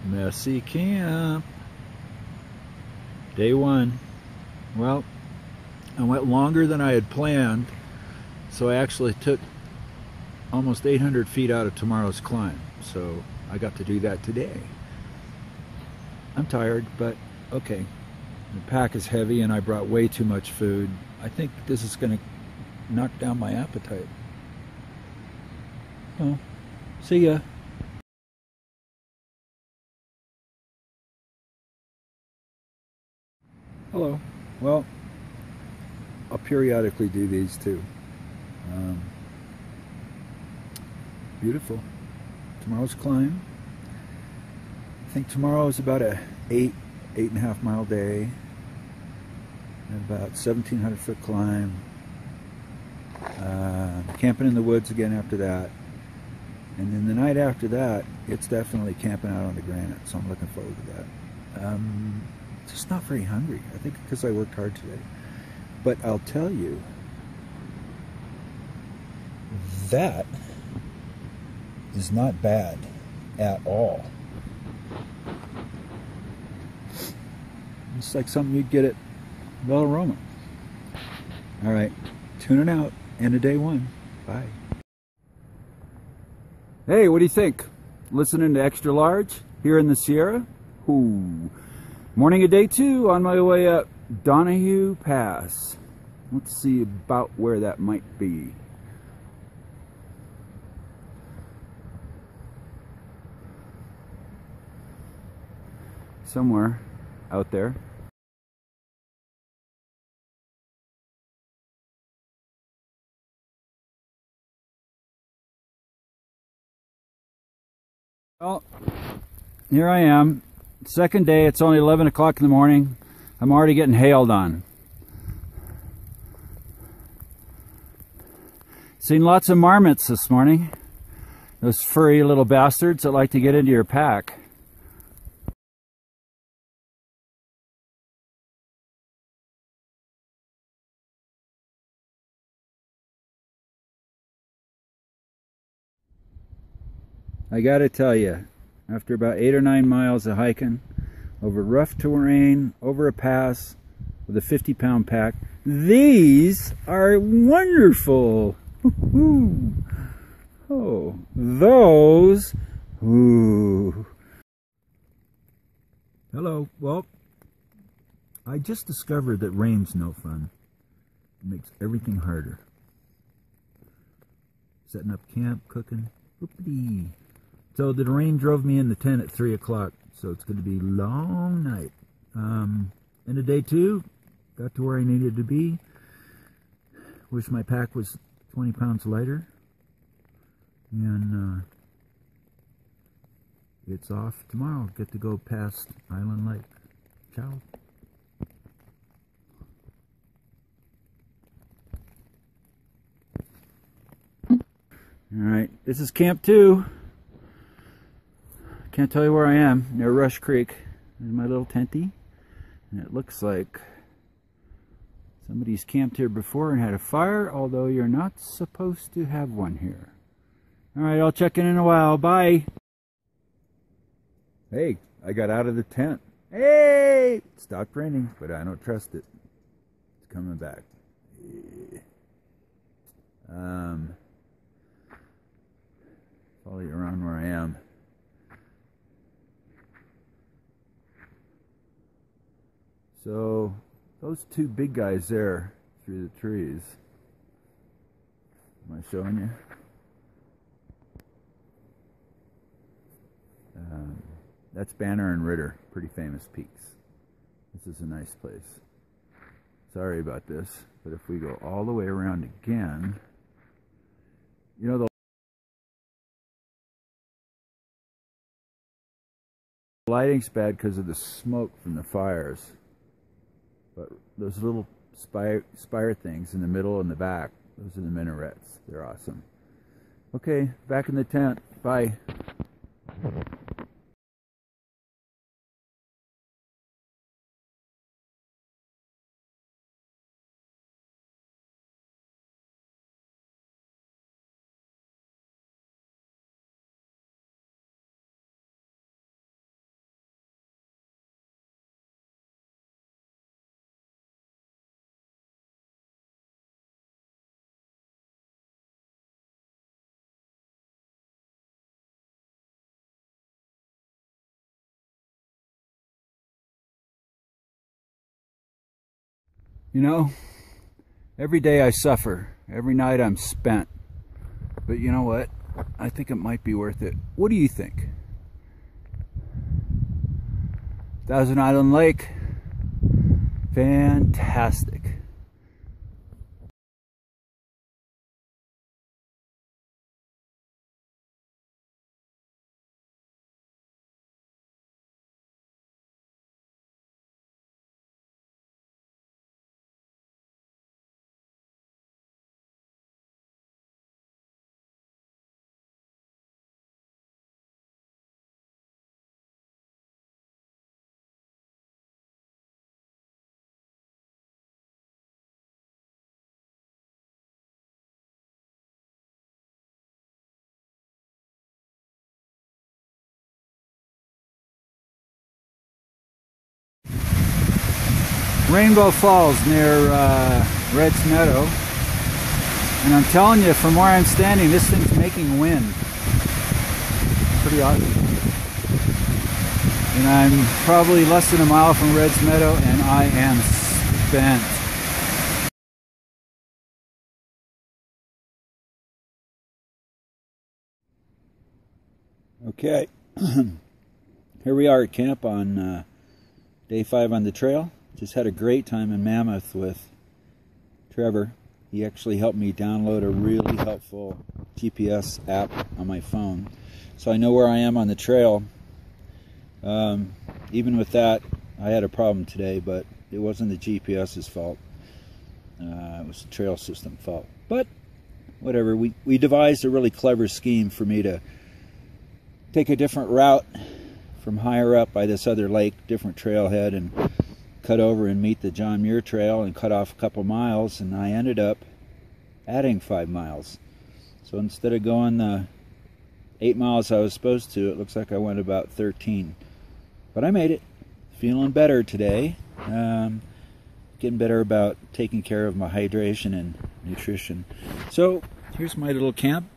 Messy camp. Day one. Well, I went longer than I had planned, so I actually took almost 800 feet out of tomorrow's climb. So I got to do that today. I'm tired, but okay. The pack is heavy and I brought way too much food. I think this is going to knock down my appetite. Oh, see ya. Hello. Well, I'll periodically do these too. Beautiful. Tomorrow's climb. I think tomorrow is about a 8.5 mile day. And about 1,700 foot climb. Camping in the woods again after that. And then the night after that, it's definitely camping out on the granite. So I'm looking forward to that. Just not very hungry. I think because I worked hard today. But I'll tell you, that is not bad at all. It's like something you'd get at Velaroma. All right, tuning out. End of day one. Bye. Hey, what do you think? Listening to Extra Large here in the Sierra? Ooh. Morning of day two on my way up Donahue Pass. Let's see about where that might be. Somewhere out there. Well, here I am. Second day, it's only 11 o'clock in the morning. I'm already getting hailed on. Seen lots of marmots this morning. Those furry little bastards that like to get into your pack. I gotta tell you, after about 8 or 9 miles of hiking, over rough terrain, over a pass, with a 50-pound pack, these are wonderful. Oh, those. Ooh. Hello. Well, I just discovered that rain's no fun. It makes everything harder. Setting up camp, cooking. Whoopity. So the rain drove me in the tent at 3 o'clock, so it's going to be a long night. End of day two, got to where I needed to be. Wish my pack was 20 pounds lighter. And it's off tomorrow. Get to go past Island Lake. Ciao. Alright, this is Camp 2. Can't tell you where I am, near Rush Creek. There's my little tenty. And it looks like somebody's camped here before and had a fire, although you're not supposed to have one here. Alright, I'll check in a while. Bye. Hey, I got out of the tent. Hey! It stopped raining, but I don't trust it. It's coming back. Follow you around where I am. So, those two big guys there through the trees. Am I showing you? That's Banner and Ritter, pretty famous peaks. This is a nice place. Sorry about this, but if we go all the way around again, you know the lighting's bad because of the smoke from the fires. But those little spire things in the middle and the back, those are the minarets. They're awesome. Okay, back in the tent. Bye. You know, every day I suffer. Every night I'm spent. But you know what? I think it might be worth it. What do you think? Thousand Island Lake. Fantastic. Rainbow Falls near Red's Meadow, and I'm telling you, from where I'm standing, this thing's making wind. Pretty awesome. And I'm probably less than a mile from Red's Meadow, and I am spent. Okay, here we are at camp on day 5 on the trail. Just had a great time in Mammoth with Trevor. He actually helped me download a really helpful GPS app on my phone, so I know where I am on the trail. Even with that, I had a problem today, but it wasn't the GPS's fault. It was the trail system fault. But whatever, we devised a really clever scheme for me to take a different route from higher up by this other lake, different trailhead, and cut over and meet the John Muir Trail and cut off a couple miles, and I ended up adding 5 miles. So instead of going the 8 miles I was supposed to, it looks like I went about 13. But I made it. Feeling better today. Getting better about taking care of my hydration and nutrition. So here's my little camp.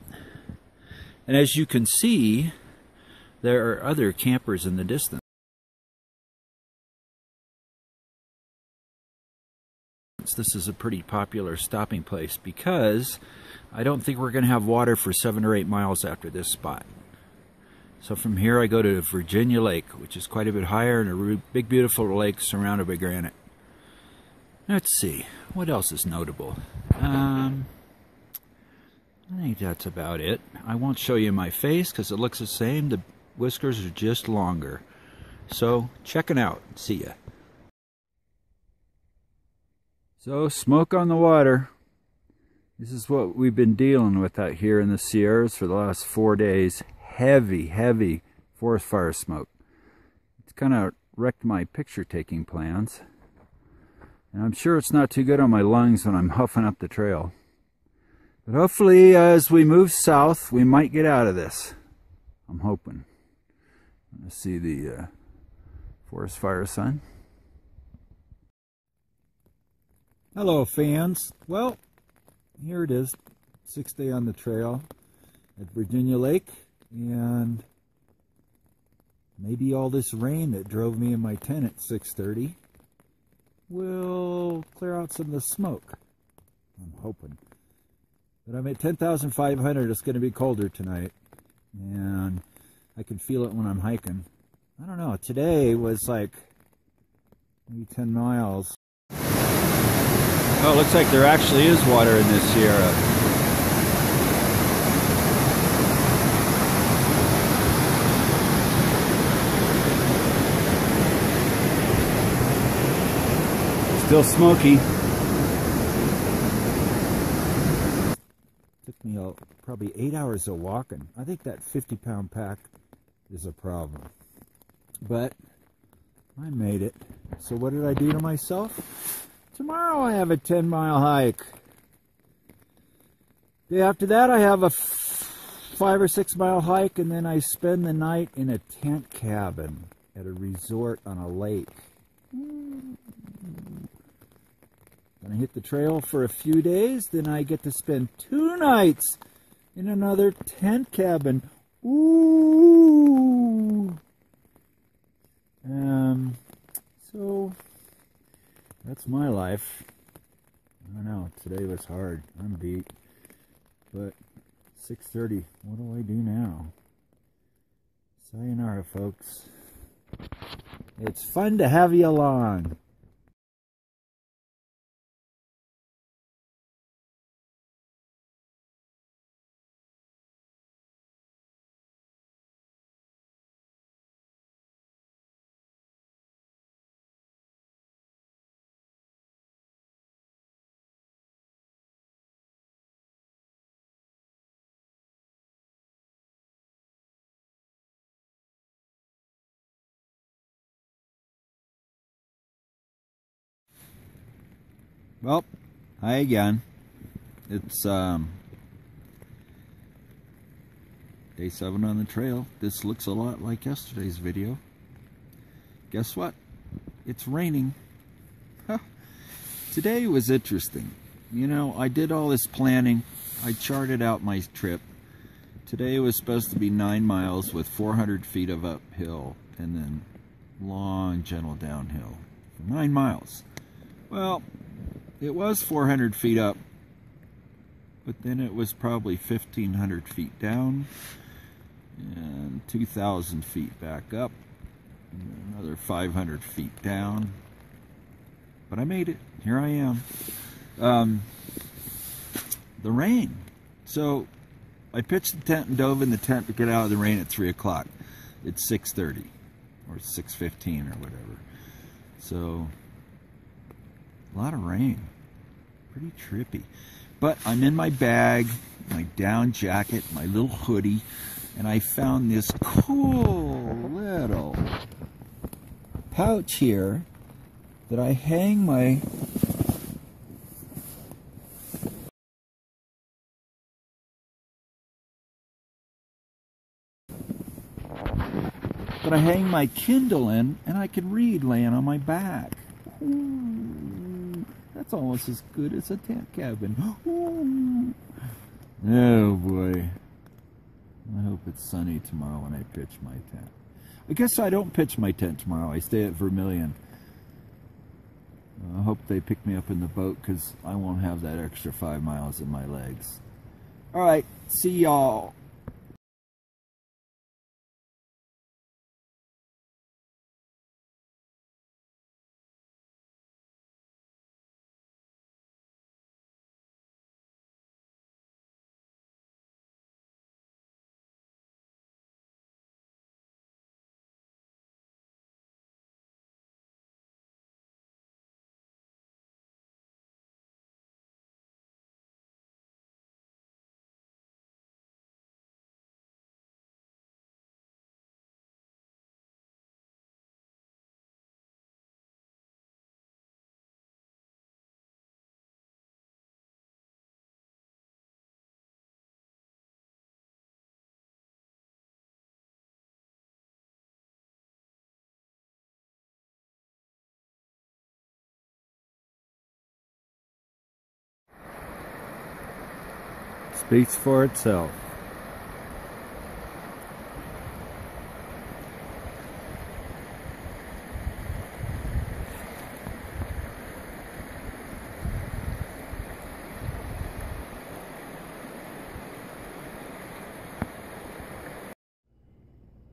And as you can see, there are other campers in the distance. This is a pretty popular stopping place because I don't think we're going to have water for 7 or 8 miles after this spot. So from here I go to Virginia Lake, which is quite a bit higher, and a big beautiful lake surrounded by granite. Let's see, what else is notable? I think that's about it. I won't show you my face because it looks the same. The whiskers are just longer. So checking out. See ya. So, smoke on the water. This is what we've been dealing with out here in the Sierras for the last 4 days. Heavy, heavy forest fire smoke. It's kind of wrecked my picture taking plans. And I'm sure it's not too good on my lungs when I'm huffing up the trail. But hopefully, as we move south, we might get out of this. I'm hoping. Let's see the forest fire sign. Hello fans. Well, here it is, 6th day on the trail at Virginia Lake, and maybe all this rain that drove me in my tent at 6:30 will clear out some of the smoke. I'm hoping. But I'm at 10,500. It's going to be colder tonight, and I can feel it when I'm hiking. I don't know, today was like maybe 10 miles. Oh, it looks like there actually is water in this Sierra. Still smoky. Took me probably 8 hours of walking. I think that 50-pound pack is a problem. But I made it. So what did I do to myself? Tomorrow I have a 10-mile hike. Day after that I have a 5 or 6 mile hike, and then I spend the night in a tent cabin at a resort on a lake. Gonna hit the trail for a few days, then I get to spend 2 nights in another tent cabin. Ooh! So that's my life. I know, today was hard. I'm beat. But 6:30, what do I do now? Sayonara, folks. It's fun to have you along. Well, hi again. It's day 7 on the trail. This looks a lot like yesterday's video. Guess what? It's raining. Today was interesting. You know, I did all this planning. I charted out my trip. Today was supposed to be 9 miles with 400 feet of uphill and then long, gentle downhill for 9 miles. Well, it was 400 feet up, but then it was probably 1,500 feet down and 2,000 feet back up, and another 500 feet down. But I made it. Here I am. The rain. So I pitched the tent and dove in the tent to get out of the rain at 3 o'clock. It's 6:30 or 6:15 or whatever. So a lot of rain. Pretty trippy. But I'm in my bag, my down jacket, my little hoodie, and I found this cool little pouch here that I hang my Kindle in, and I can read laying on my back. Ooh, that's almost as good as a tent cabin. Ooh. Oh boy. I hope it's sunny tomorrow when I pitch my tent. I guess I don't pitch my tent tomorrow. I stay at Vermilion. I hope they pick me up in the boat because I won't have that extra 5 miles in my legs. Alright, see y'all. Speaks for itself.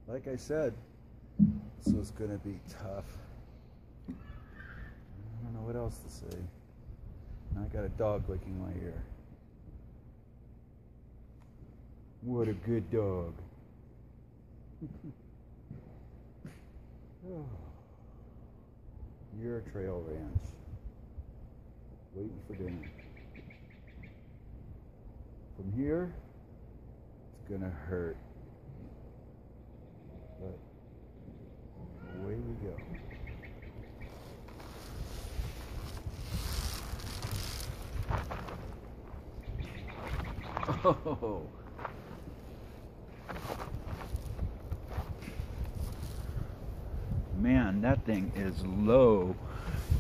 Like I said, this was going to be tough. I don't know what else to say. I got a dog licking my ear. What a good dog. Muir Trail Ranch. Waiting for dinner. From here, it's gonna hurt. But away we go. Oh. Man, that thing is low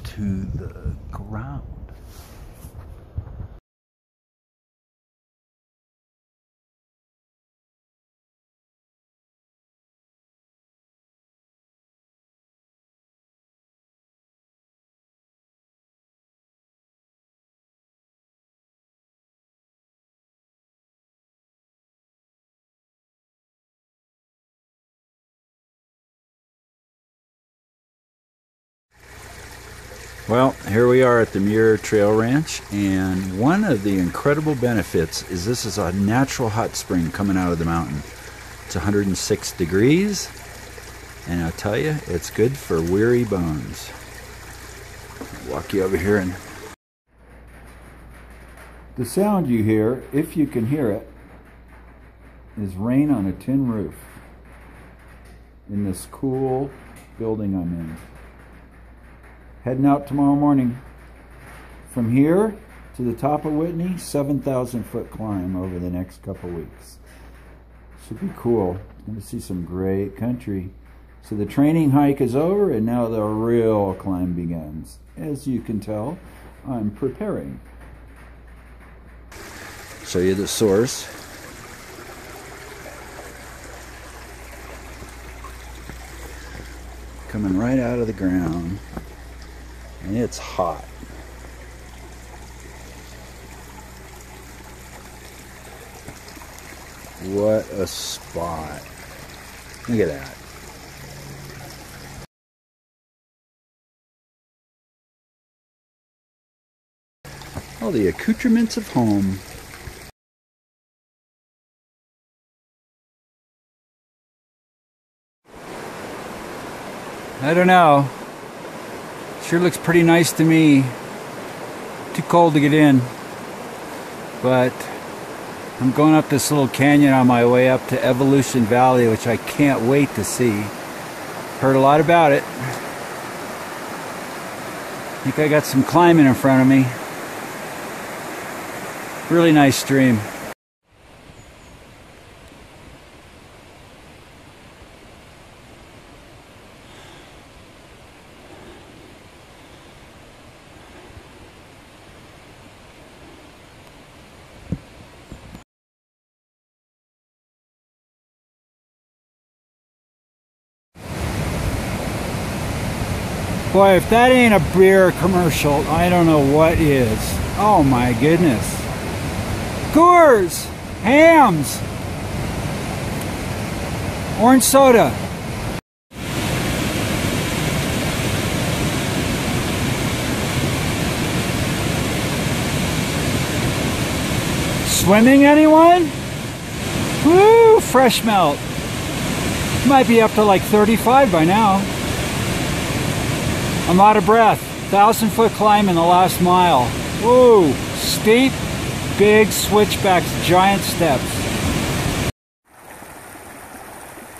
to the ground. Well, here we are at the Muir Trail Ranch, and one of the incredible benefits is this is a natural hot spring coming out of the mountain. It's 106 degrees, and I'll tell you, it's good for weary bones. I'll walk you over here, and the sound you hear, if you can hear it, is rain on a tin roof in this cool building I'm in. Heading out tomorrow morning. From here to the top of Whitney, 7,000 foot climb over the next couple weeks. Should be cool. Going to see some great country. So the training hike is over and now the real climb begins. As you can tell, I'm preparing. Show you the source. Coming right out of the ground. And it's hot. What a spot. Look at that. All the accoutrements of home. I don't know. Sure looks pretty nice to me. Too cold to get in. But I'm going up this little canyon on my way up to Evolution Valley, which I can't wait to see. Heard a lot about it. I think I got some climbing in front of me. Really nice stream. Boy, if that ain't a beer commercial, I don't know what is. Oh my goodness. Coors, Hams, orange soda. Swimming, anyone? Woo, fresh melt. Might be up to like 35 by now. I'm out of breath. 1,000 foot climb in the last mile. Woo! Steep, big switchbacks, giant steps.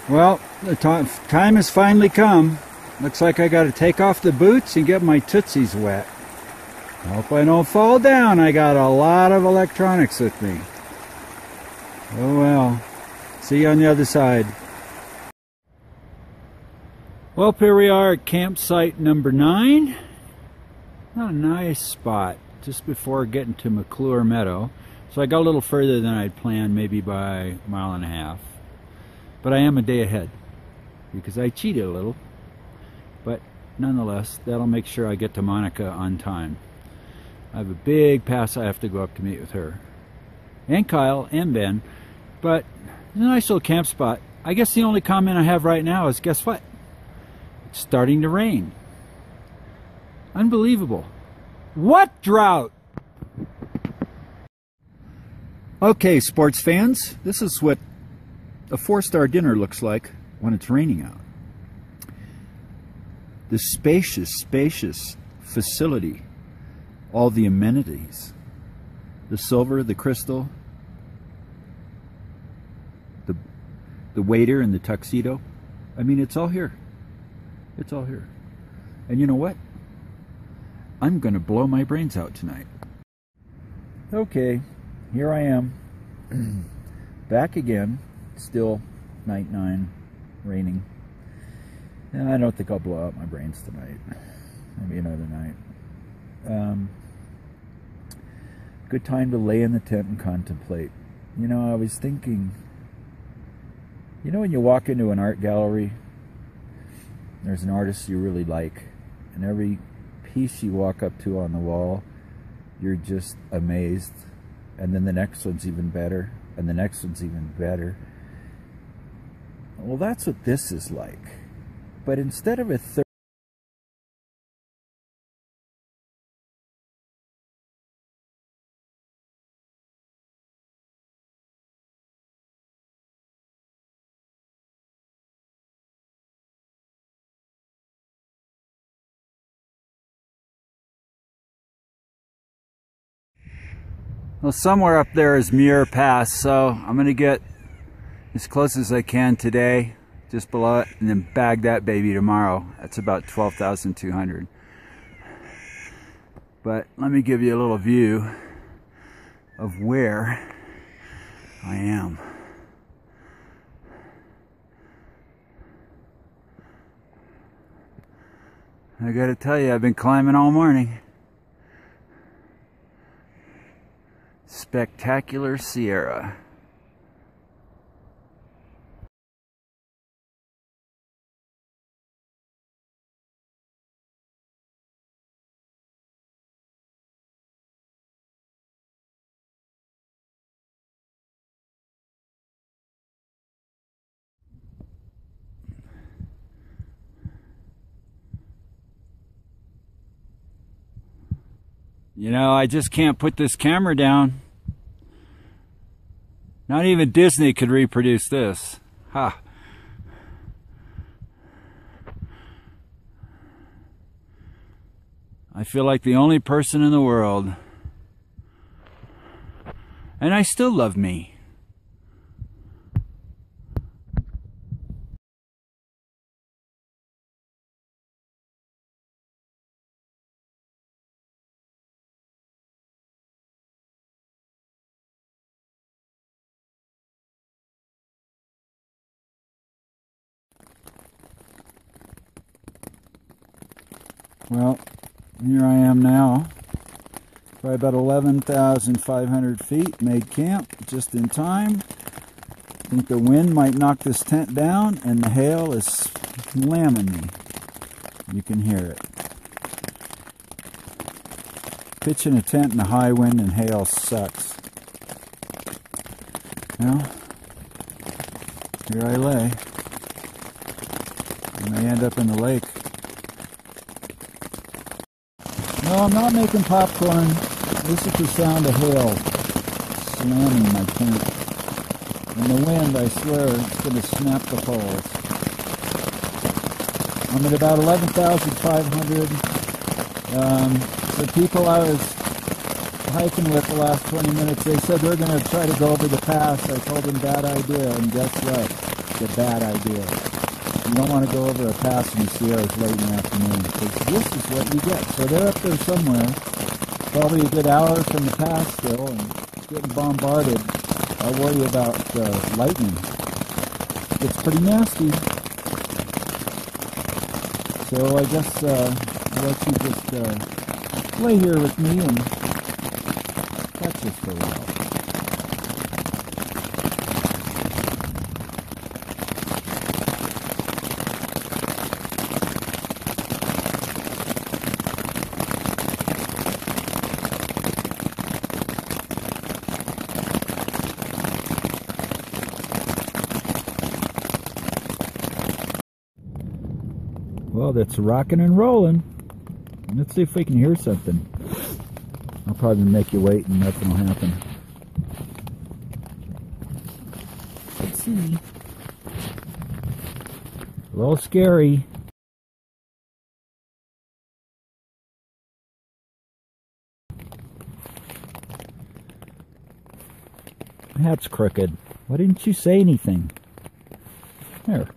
Well, the time has finally come. Looks like I got to take off the boots and get my tootsies wet. Hope I don't fall down. I got a lot of electronics with me. Oh well. See you on the other side. Well, here we are at campsite number 9. Not a nice spot, just before getting to McClure Meadow. So I got a little further than I'd planned, maybe by a mile and a half. But I am a day ahead, because I cheated a little. But nonetheless, that'll make sure I get to Monica on time. I have a big pass I have to go up to meet with her. And Kyle, and Ben. But it's a nice little camp spot. I guess the only comment I have right now is, guess what? It's starting to rain. Unbelievable. What drought? Okay, sports fans, this is what a 4-star dinner looks like when it's raining out. The spacious facility, all the amenities, the silver, the crystal, the waiter in the tuxedo. I mean, it's all here. It's all here. And you know what? I'm going to blow my brains out tonight. Okay, here I am. Back again. Still night 9, raining. And I don't think I'll blow out my brains tonight. Maybe another night. Good time to lay in the tent and contemplate. You know, I was thinking, you know when you walk into an art gallery, there's an artist you really like, and every piece you walk up to on the wall, you're just amazed, and then the next one's even better, and the next one's even better. Well, that's what this is like. But instead of a Well, somewhere up there is Muir Pass, so I'm going to get as close as I can today, just below it, and then bag that baby tomorrow. That's about 12,200. But let me give you a little view of where I am. I gotta tell you, I've been climbing all morning. Spectacular Sierra. You know, I just can't put this camera down. Not even Disney could reproduce this. Ha. I feel like the only person in the world. And I still love me. Well, here I am now, probably about 11,500 feet, made camp just in time. I think the wind might knock this tent down, and the hail is slamming me. You can hear it. Pitching a tent in a high wind and hail sucks. Well, here I lay. I may end up in the lake. No, I'm not making popcorn. This is the sound of hail slamming my tent. And the wind, I swear, it's going to snap the poles. I'm at about 11,500. The people I was hiking with the last 20 minutes, they said we're going to try to go over the pass. I told them bad idea, and guess what? It's a bad idea. You don't want to go over a pass in the Sierras late in the afternoon, because this is what you get. So they're up there somewhere, probably a good hour from the pass still, and getting bombarded. I worry about lightning. It's pretty nasty. So I guess I'll let you just lay here with me and catch this for a while. Well, that's rocking and rolling. Let's see if we can hear something. I'll probably make you wait and nothing will happen. Let's see. A little scary. That's crooked. Why didn't you say anything? There.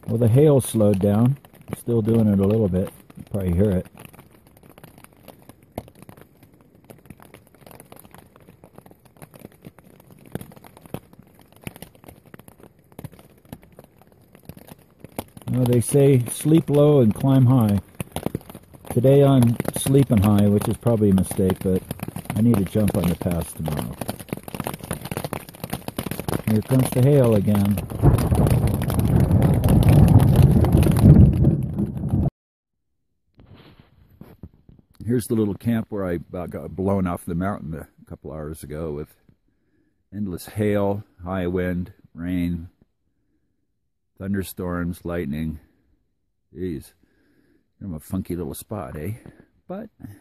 Well, the hail slowed down. Still doing it a little bit. You probably hear it. Well, they say sleep low and climb high. Today I'm sleeping high, which is probably a mistake, but I need to jump on the pass tomorrow. Here comes the hail again. Here's the little camp where I got blown off the mountain a couple hours ago with endless hail, high wind, rain, thunderstorms, lightning. Jeez, I'm a funky little spot, eh? But it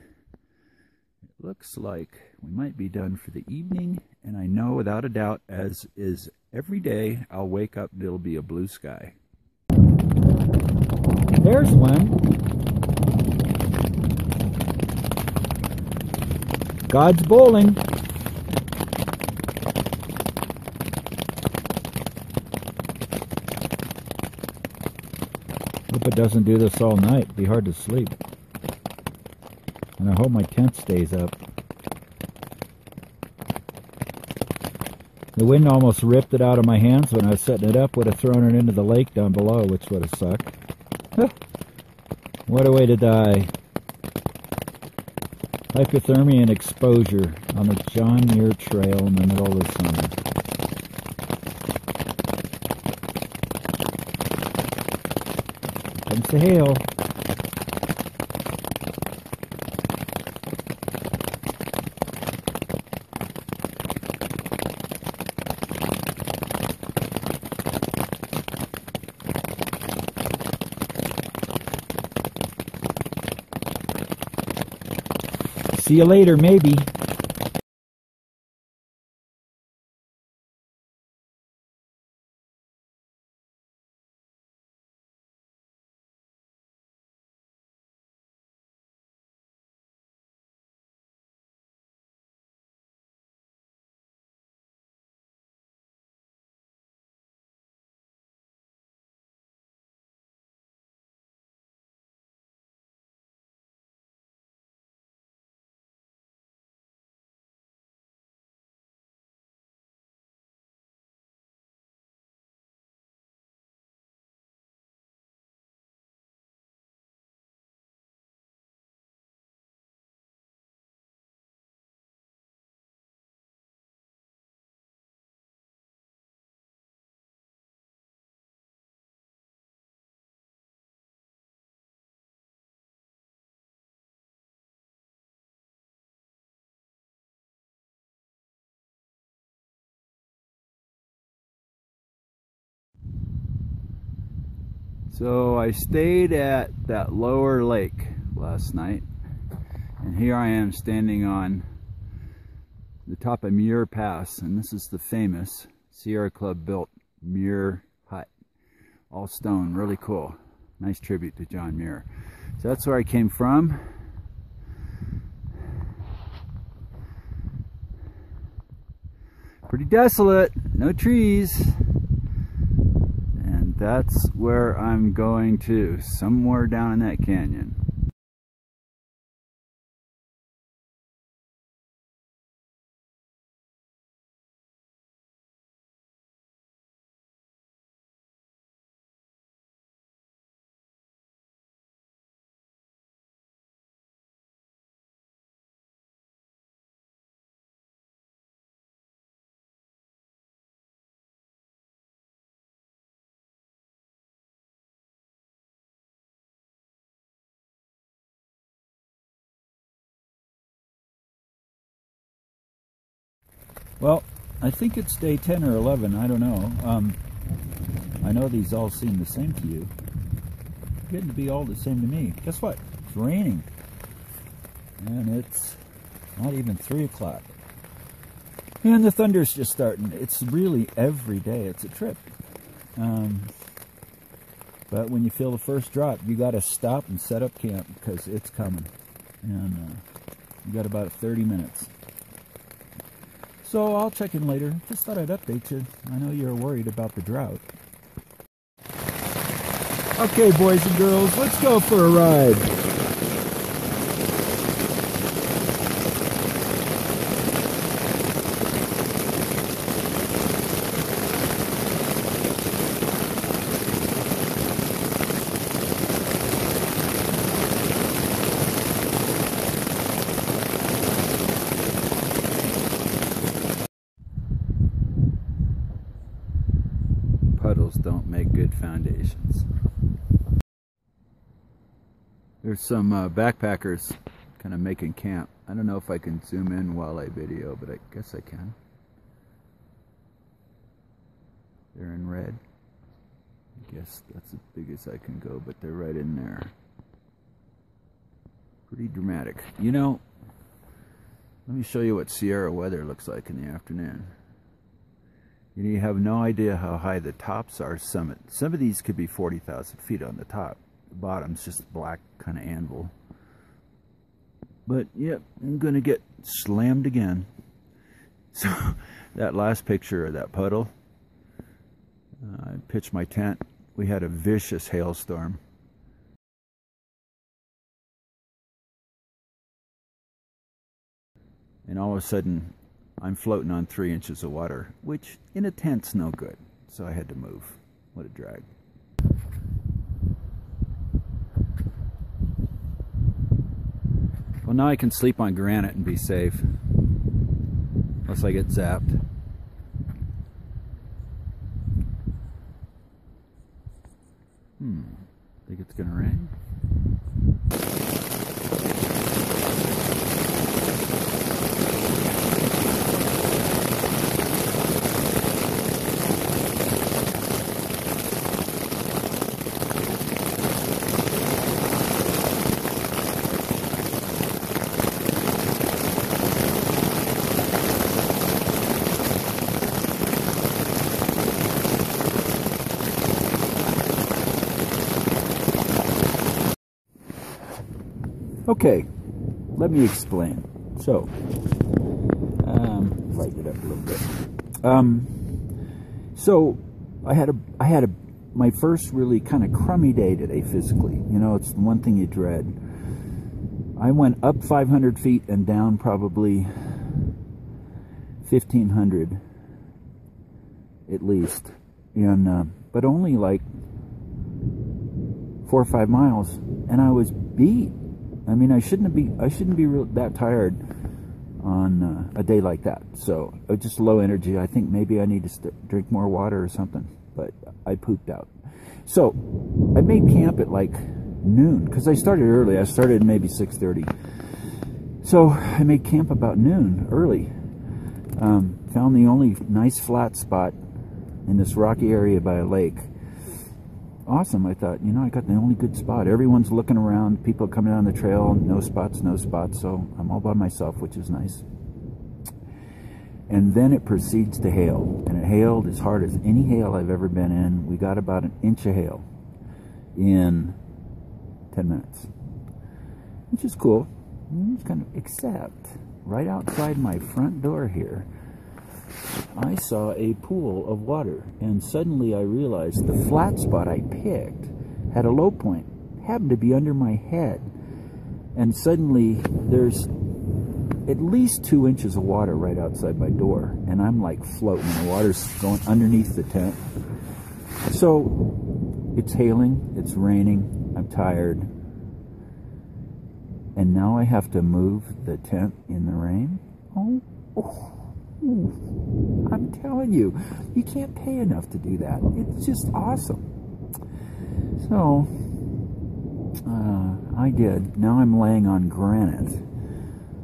looks like we might be done for the evening, and I know without a doubt, as is every day, I'll wake up and it'll be a blue sky. There's one. God's bowling. Hope it doesn't do this all night. It'd be hard to sleep. And I hope my tent stays up. The wind almost ripped it out of my hands when I was setting it up. Would have thrown it into the lake down below, which would have sucked. What a way to die. Hypothermia and exposure on the John Muir Trail in the middle of the summer. Comes the hail. See you later, maybe. So I stayed at that lower lake last night, and here I am standing on the top of Muir Pass, and this is the famous Sierra Club built Muir hut, all stone, really cool. Nice tribute to John Muir. So that's where I came from. Pretty desolate, no trees. And that's where I'm going to, somewhere down in that canyon. Well, I think it's day 10 or 11, I don't know. I know these all seem the same to you. Getting to be all the same to me. Guess what? It's raining. And it's not even 3 o'clock. And the thunder's just starting. It's really every day. It's a trip. But when you feel the first drop, you got to stop and set up camp because it's coming. And you got about 30 minutes. So I'll check in later. Just thought I'd update you. I know you're worried about the drought. Okay, boys and girls, let's go for a ride. Puddles don't make good foundations. There's some backpackers kind of making camp. I don't know if I can zoom in while I video, but I guess I can. They're in red. I guess that's as big as I can go, but they're right in there. Pretty dramatic. You know, let me show you what Sierra weather looks like in the afternoon. You have no idea how high the tops are. Some of these could be 40,000 feet on the top. The bottom's just black kind of anvil. But yep, I'm gonna get slammed again. So that last picture of that puddle, I pitched my tent. We had a vicious hailstorm. And all of a sudden, I'm floating on 3 inches of water, which in a tent's no good. So I had to move. What a drag. Well, now I can sleep on granite and be safe. Unless I get zapped. Think it's gonna rain? Okay, let me explain. So, lighten it up a little bit. So I had my first really kind of crummy day today physically. You know, it's the one thing you dread. I went up 500 feet and down probably 1,500 at least, and but only like 4 or 5 miles, and I was beat. I mean, I shouldn't be that tired on a day like that. So just low energy. I think maybe I need to drink more water or something. But I pooped out. So I made camp at like noon because I started early. I started maybe 6:30. So I made camp about noon early. Found the only nice flat spot in this rocky area by a lake. Awesome. I thought, you know, I got the only good spot. Everyone's looking around, people coming down the trail, no spots, so I'm all by myself, which is nice. And then it proceeds to hail, and it hailed as hard as any hail I've ever been in. We got about 1 inch of hail in 10 minutes, which is cool. Except right outside my front door here, I saw a pool of water, and suddenly I realized the flat spot I picked had a low point, happened to be under my head, and suddenly there's at least 2 inches of water right outside my door, and I'm like floating, the water's going underneath the tent. So it's hailing, it's raining, I'm tired, and now I have to move the tent in the rain. I'm telling you, you can't pay enough to do that. It's just awesome. So, I did. Now I'm laying on granite,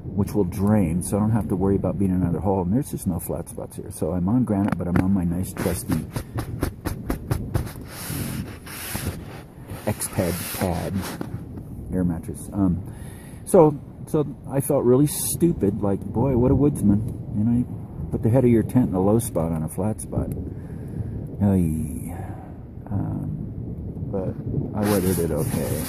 which will drain, so I don't have to worry about being another hole. And there's just no flat spots here. So I'm on granite, but I'm on my nice trusty X-Pad air mattress. So I felt really stupid, like, boy, what a woodsman. You know, you put the head of your tent in a low spot on a flat spot. But I weathered it okay.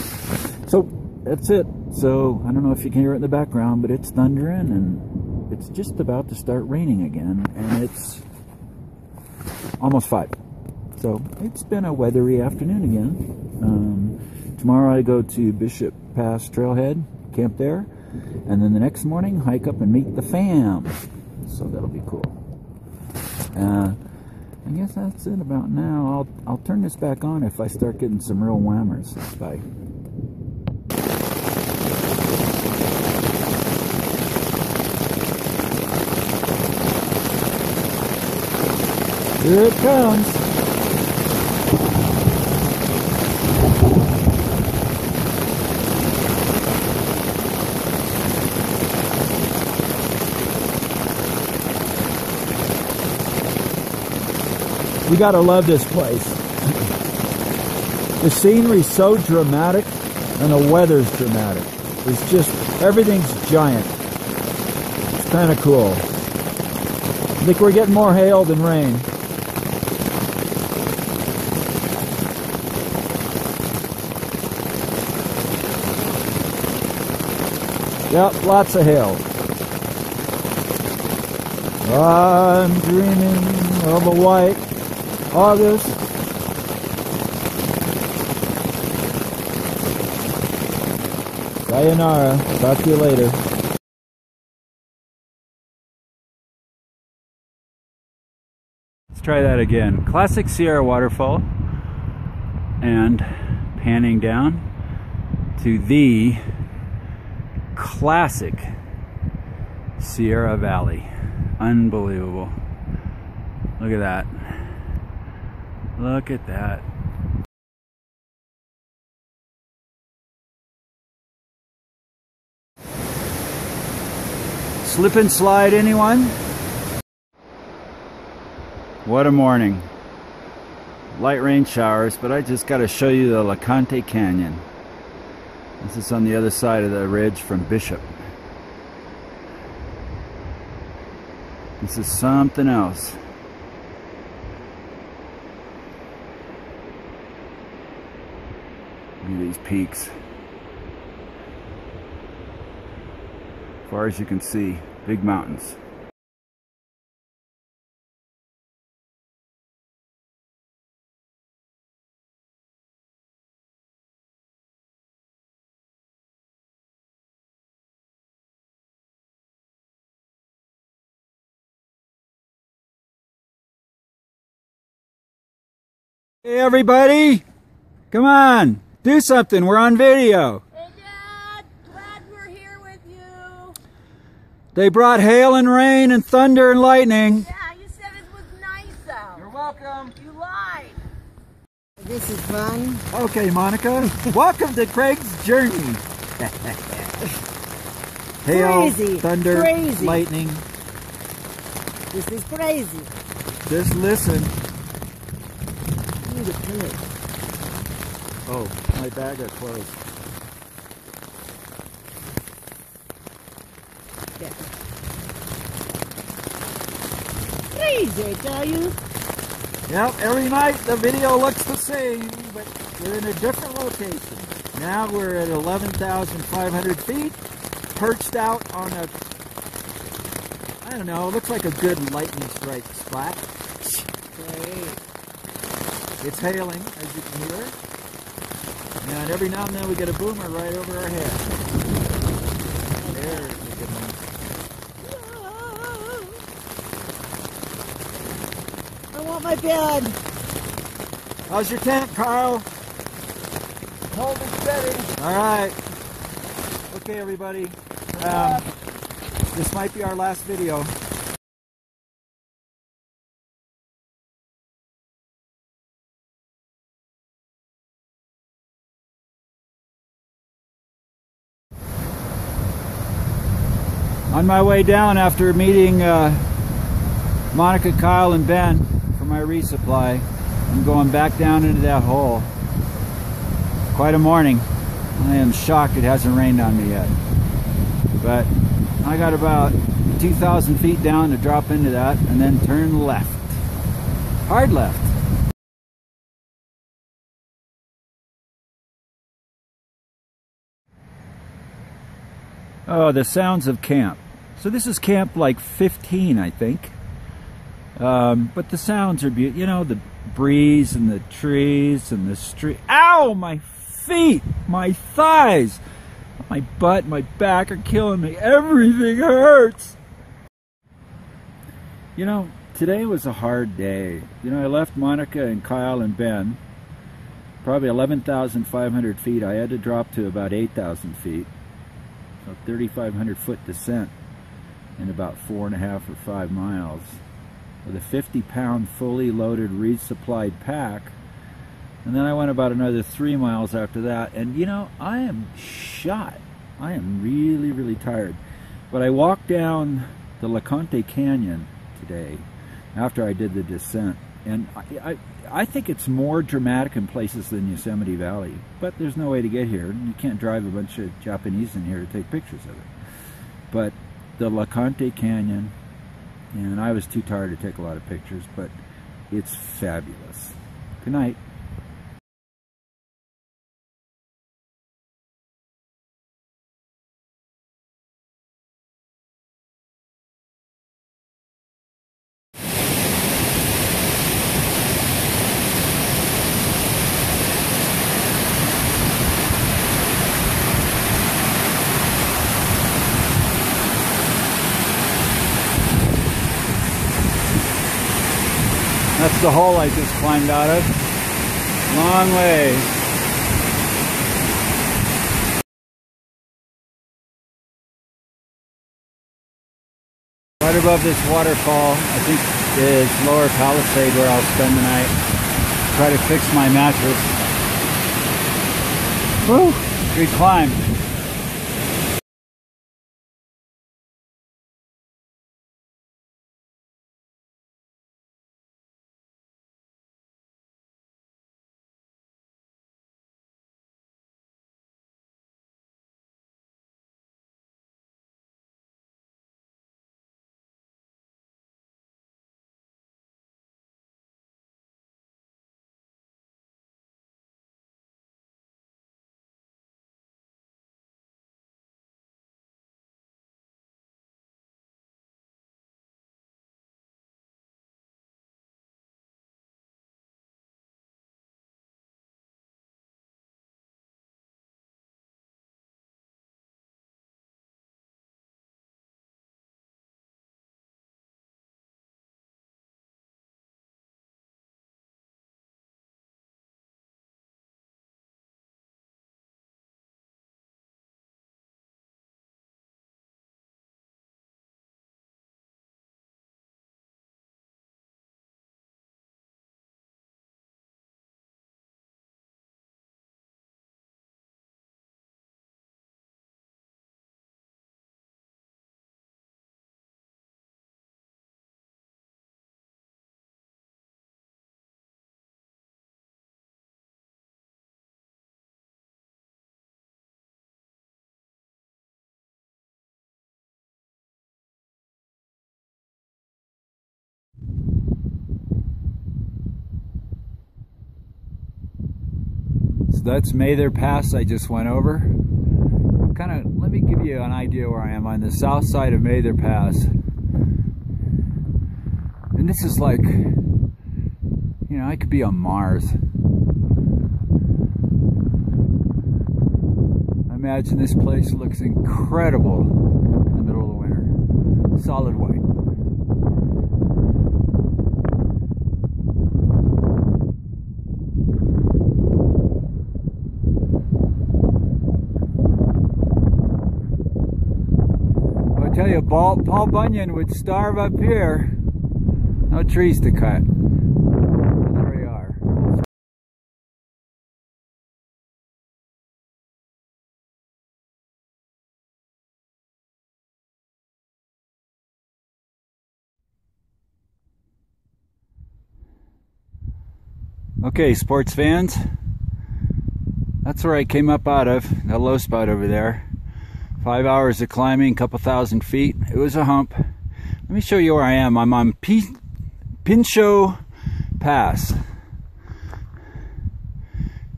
So that's it. So I don't know if you can hear it in the background, but it's thundering, and it's just about to start raining again, and it's almost 5. So it's been a weathery afternoon again. Tomorrow I go to Bishop Pass Trailhead, camp there, and then the next morning hike up and meet the fam. So that'll be cool. I guess that's it about now. I'll turn this back on if I start getting some real whammers. Bye. Here it comes. We gotta love this place. The scenery's so dramatic and the weather's dramatic. It's just, everything's giant. It's kind of cool. I think we're getting more hail than rain. Yep, lots of hail. I'm dreaming of a white August. Sayonara. Talk to you later. Let's try that again. Classic Sierra waterfall. And panning down to the classic Sierra Valley. Unbelievable. Look at that. Look at that. Slip and slide, anyone? What a morning. Light rain showers, but I just got to show you the LeConte Canyon. This is on the other side of the ridge from Bishop. This is something else. Look at these peaks. As far as you can see, big mountains. Hey everybody, come on, do something, we're on video. Hey Dad, glad we're here with you. They brought hail and rain and thunder and lightning. Yeah, you said it was nice out. You're welcome. You lied. This is fun. Okay, Monica, welcome to Craig's journey. Hail, Crazy, thunder, crazy. lightning. This is crazy. Just listen. Need a pig. Oh, my bag are closed. Yeah. Crazy, I tell you. Yep, every night the video looks the same, but we're in a different location. Now we're at 11,500 feet, perched out on a, I don't know, looks like a good lightning strike spot. Great. It's hailing, as you can hear. And every now and then we get a boomer right over our head. There's a good one. I want my bed. How's your tent, Carl? Hold it steady. All right. Okay, everybody. This might be our last video. On my way down after meeting Monica, Kyle, and Ben for my resupply, I'm going back down into that hole. Quite a morning. I am shocked it hasn't rained on me yet. But I got about 2,000 feet down to drop into that and then turn left. Hard left. Oh, the sounds of camp. So this is camp like 15, I think. But the sounds are beautiful. You know, the breeze and the trees and the street. Ow! My feet! My thighs! My butt, my back are killing me. Everything hurts! You know, today was a hard day. You know, I left Monica and Kyle and Ben. Probably 11,500 feet. I had to drop to about 8,000 feet. So 3,500 foot descent in about 4.5 or 5 miles with a 50-pound fully loaded resupplied pack. And then I went about another 3 miles after that, and you know, I am shot. I am really, really tired. But I walked down the LeConte Canyon today after I did the descent, and I think it's more dramatic in places than Yosemite Valley, but there's no way to get here. You can't drive a bunch of Japanese in here to take pictures of it. But the LeConte Canyon, and I was too tired to take a lot of pictures, but it's fabulous. Good night. That's the hole I just climbed out of. Long way. Right above this waterfall, I think, is Lower Palisade, where I'll spend the night. Try to fix my mattress. Woo! Good climb. So that's Mather Pass I just went over. Let me give you an idea where I am on the south side of Mather Pass. And this is like, you know, I could be on Mars. I imagine this place looks incredible in the middle of the winter. Solid white. I tell you, Paul Bunyan would starve up here. No trees to cut. There we are. Okay, sports fans. That's where I came up out of, that low spot over there. 5 hours of climbing, a couple thousand feet. It was a hump. Let me show you where I am. I'm on Pinchot Pass.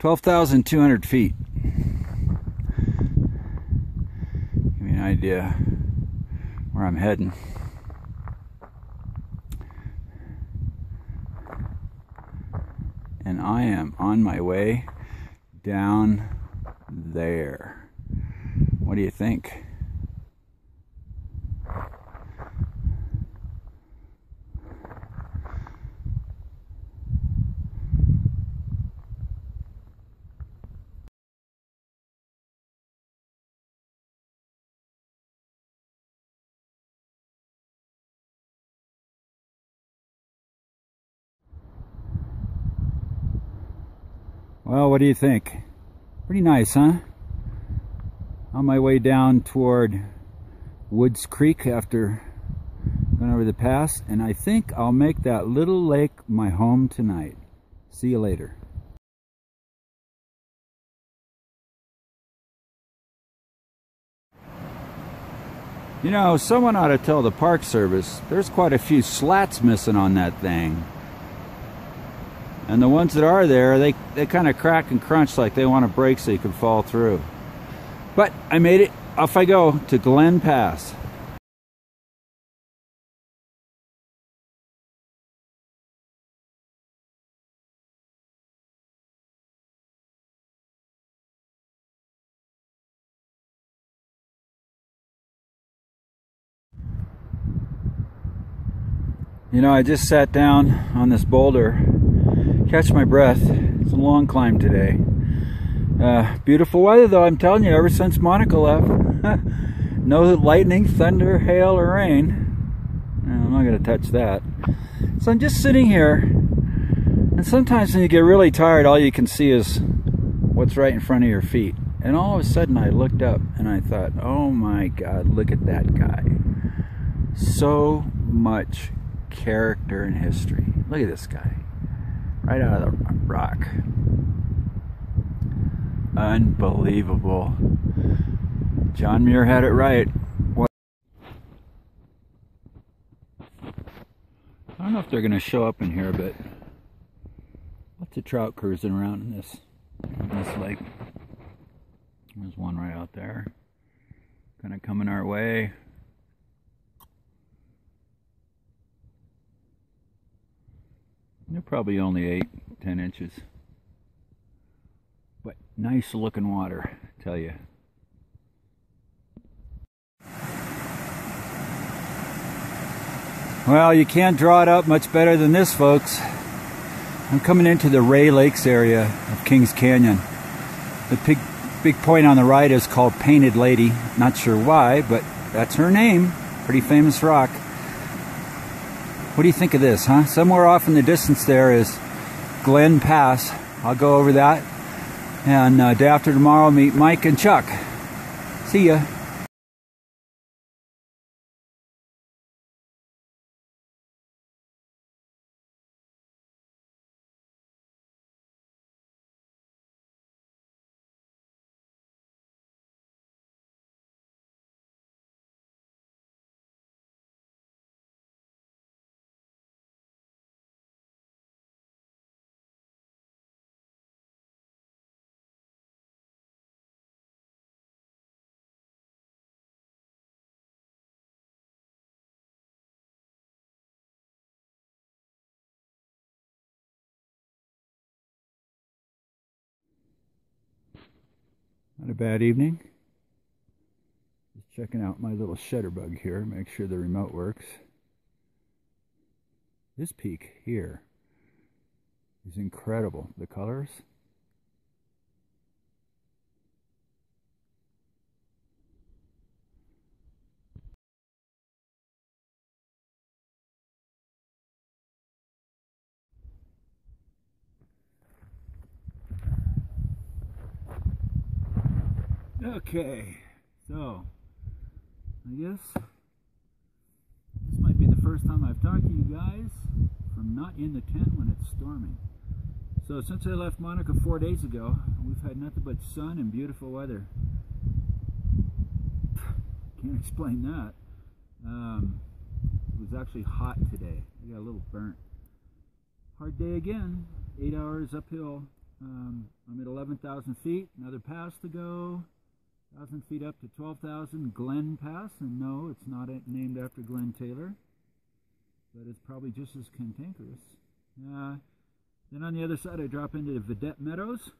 12,200 feet. Give me an idea where I'm heading. And I am on my way down there. What do you think? Well, what do you think? Pretty nice, huh? On my way down toward Woods Creek after going over the pass, and I think I'll make that little lake my home tonight. See you later. You know, someone ought to tell the Park Service there's quite a few slats missing on that thing. And the ones that are there, they kind of crack and crunch like they want to break so you can fall through. But I made it. Off I go to Glen Pass. You know, I just sat down on this boulder, catch my breath. It's a long climb today. Beautiful weather though, I'm telling you, ever since Monica left. No lightning, thunder, hail, or rain. I'm not going to touch that. So I'm just sitting here, and sometimes when you get really tired, all you can see is what's right in front of your feet. And all of a sudden I looked up and I thought, oh my God, look at that guy. So much character and history. Look at this guy. Right out of the rock. Unbelievable. John Muir had it right. What? I don't know if they're going to show up in here, but lots of trout cruising around in this lake. There's one right out there. Kind of coming our way. They're probably only 8-10 inches. But nice looking water, I tell you. Well, you can't draw it up much better than this, folks. I'm coming into the Ray Lakes area of Kings Canyon. The big point on the right is called Painted Lady. Not sure why, but that's her name. Pretty famous rock. What do you think of this, huh? Somewhere off in the distance there is Glen Pass. I'll go over that. And day after tomorrow, meet Mike and Chuck. See ya. Not a bad evening. Just checking out my little shutterbug here, make sure the remote works. This peak here is incredible. The colors. Okay, so I guess this might be the first time I've talked to you guys from not in the tent when it's storming. So since I left Monica 4 days ago, we've had nothing but sun and beautiful weather. Can't explain that. It was actually hot today. I got a little burnt. Hard day again. 8 hours uphill. I'm at 11,000 feet. Another pass to go. 1,000 feet up to 12,000. Glen Pass. And no, it's not named after Glenn Taylor. But it's probably just as cantankerous. Then on the other side I drop into the Vedette Meadows.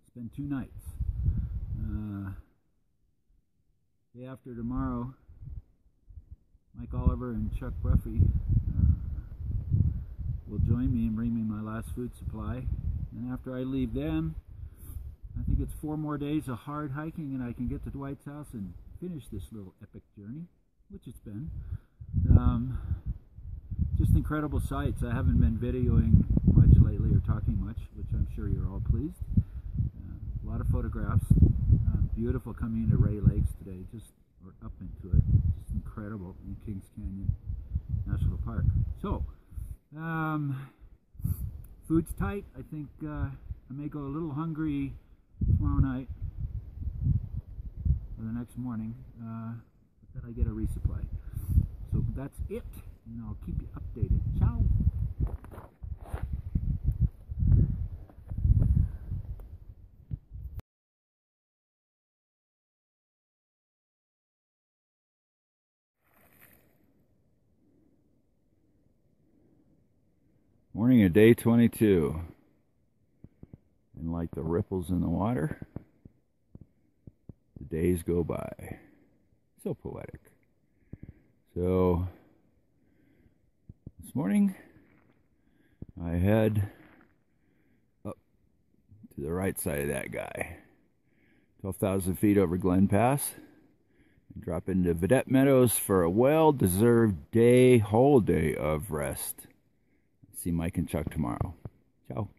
Spend 2 nights. Day after tomorrow, Mike Oliver and Chuck Bruffy will join me and bring me my last food supply. And after I leave them, I think it's 4 more days of hard hiking and I can get to Dwight's house and finish this little epic journey, which it's been. Just incredible sights. I haven't been videoing much lately or talking much, which I'm sure you're all pleased. A lot of photographs. Beautiful coming into Ray Lakes today, or up into it. Just incredible in Kings Canyon National Park. So, food's tight. I think I may go a little hungry tomorrow night or the next morning, but then I get a resupply. So that's it, and I'll keep you updated. Ciao! Morning of day 22. And like the ripples in the water, the days go by. So poetic. So, This morning I head up to the right side of that guy, 12,000 feet over Glen Pass, and drop into Vedette Meadows for a well-deserved whole day of rest. See Mike and Chuck tomorrow. Ciao.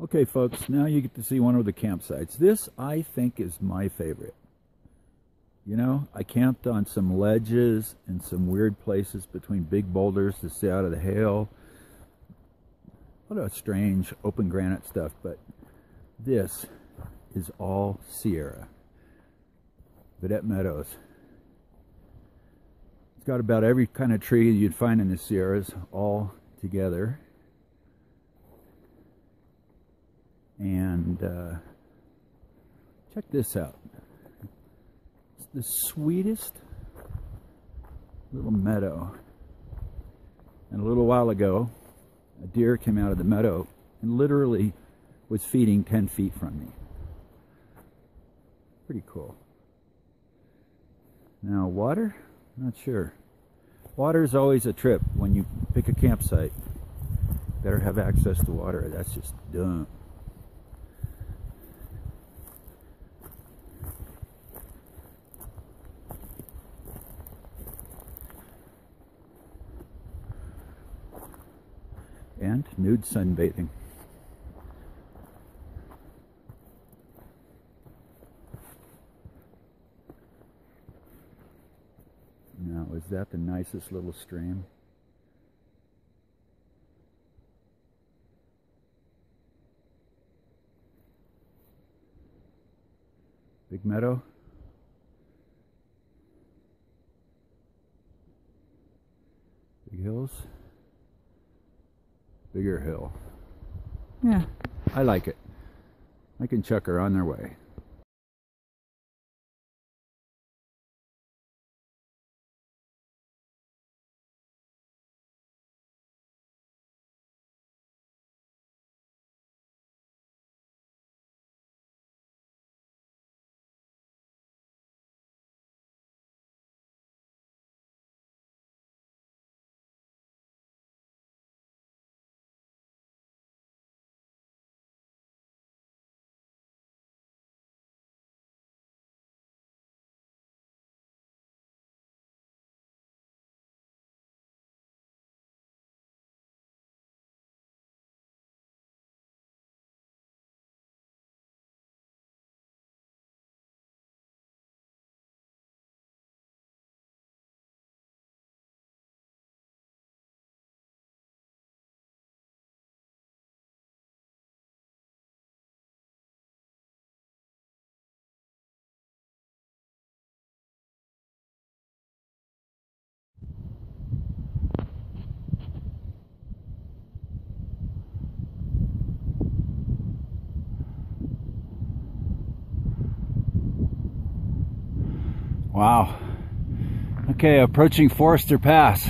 Okay folks, now you get to see one of the campsites. This, I think, is my favorite. You know, I camped on some ledges and some weird places between big boulders to stay out of the hail. A lot of strange open granite stuff, but this is all Sierra. Vedette Meadows. It's got about every kind of tree you'd find in the Sierras all together. And check this out. It's the sweetest little meadow. And a little while ago, a deer came out of the meadow and literally was feeding 10 feet from me. Pretty cool. Now water? Not sure. Water is always a trip when you pick a campsite. Better have access to water. That's just dumb. And nude sunbathing. Now, is that the nicest little stream? Big meadow. Big hills. Bigger hill. Yeah, I like it. Mike and Chuck are on their way. Wow. Okay, approaching Forester Pass,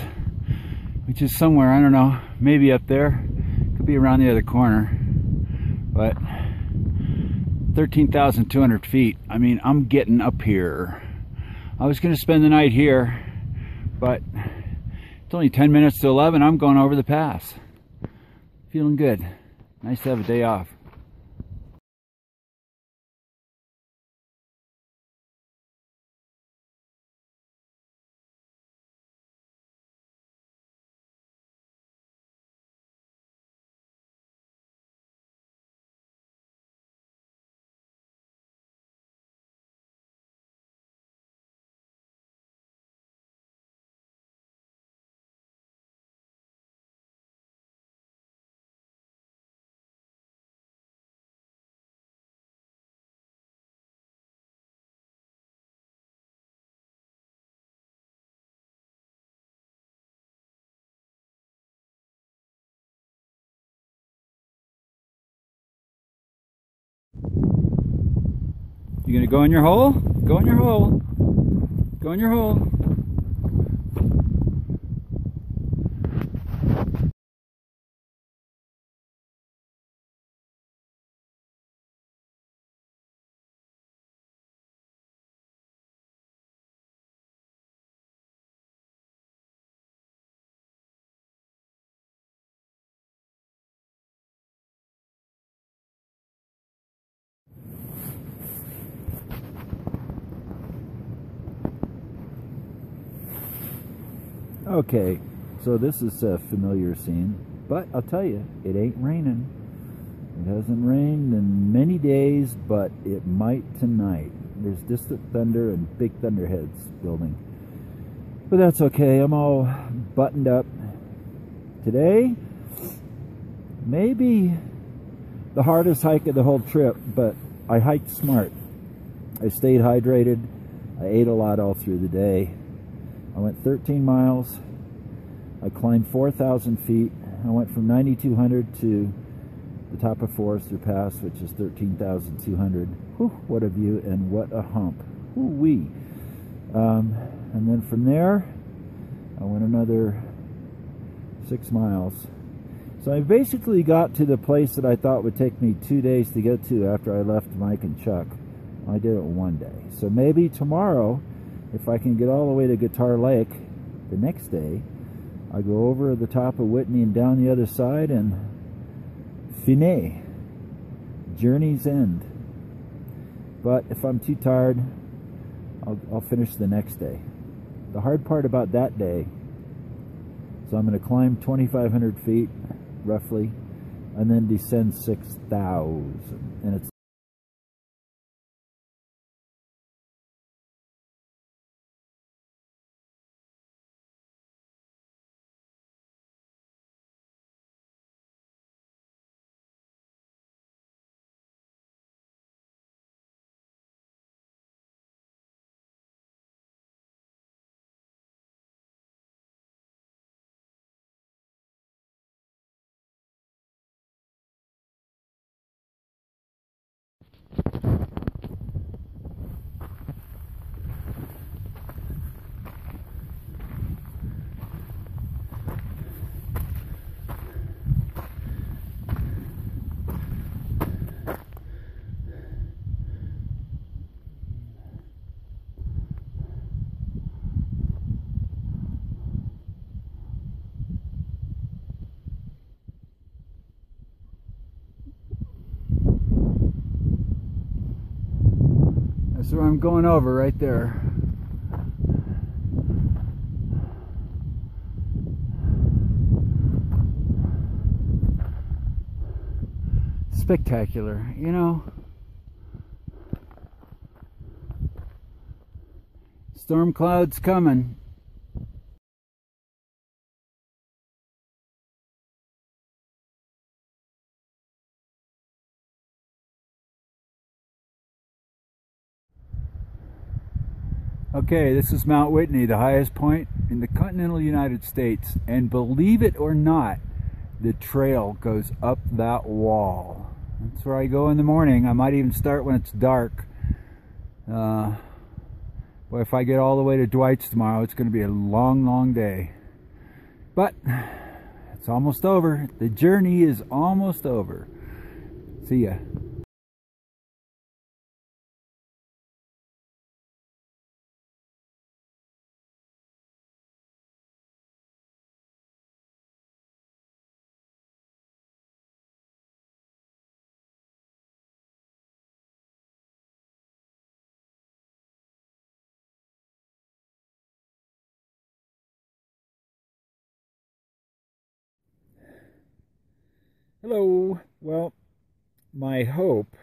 which is somewhere, I don't know, maybe up there. Could be around the other corner. But 13,200 feet. I mean, I'm getting up here. I was going to spend the night here, but It's only 10 minutes to 11. I'm going over the pass. Feeling good. Nice to have a day off. You gonna go in your hole? Go in your hole. Go in your hole. Okay, so this is a familiar scene, but I'll tell you, it ain't raining. It hasn't rained in many days, but it might tonight. There's distant thunder and big thunderheads building. But that's okay, I'm all buttoned up. Today, maybe the hardest hike of the whole trip, but I hiked smart. I stayed hydrated. I ate a lot all through the day. I went 13 miles. I climbed 4,000 feet. I went from 9,200 to the top of Forester Pass, which is 13,200. Whew, what a view and what a hump. Whoo-wee. And then from there, I went another 6 miles. So I basically got to the place that I thought would take me 2 days to get to after I left Mike and Chuck. I did it one day. So maybe tomorrow, if I can get all the way to Guitar Lake the next day, I go over the top of Whitney and down the other side and fine, journey's end. But if I'm too tired, I'll finish the next day. The hard part about that day, so I'm going to climb 2,500 feet roughly and then descend 6,000, and it's that's where I'm going over right there. Spectacular, you know. Storm clouds coming. Okay, this is Mount Whitney, the highest point in the continental United States, and believe it or not, the trail goes up that wall. That's where I go in the morning. I might even start when it's dark. But if I get all the way to Dwight's tomorrow, it's going to be a long, long day. But it's almost over. The journey is almost over. See ya. Hello. Well, my hope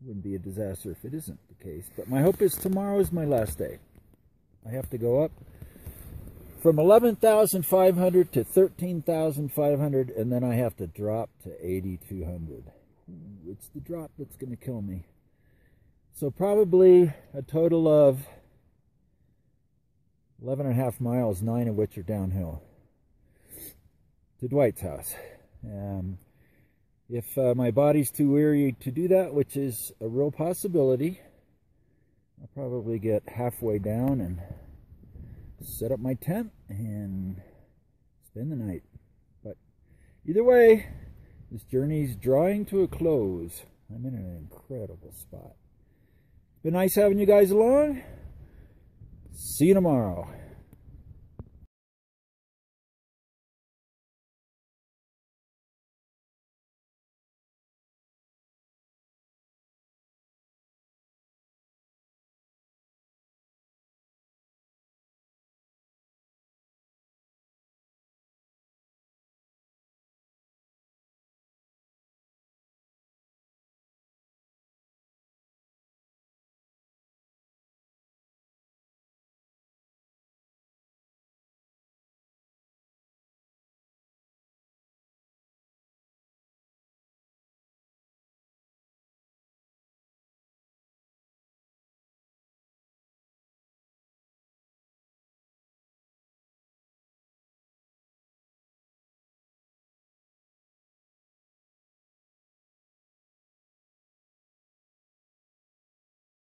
wouldn't be a disaster if it isn't the case, but my hope is tomorrow is my last day. I have to go up from 11,500 to 13,500, and then I have to drop to 8,200. It's the drop that's going to kill me. So probably a total of 11.5 miles, 9 of which are downhill to Dwight's house. If my body's too weary to do that, which is a real possibility, I'll probably get halfway down and set up my tent and spend the night. But either way, this journey's drawing to a close. I'm in an incredible spot. It's been nice having you guys along. See you tomorrow.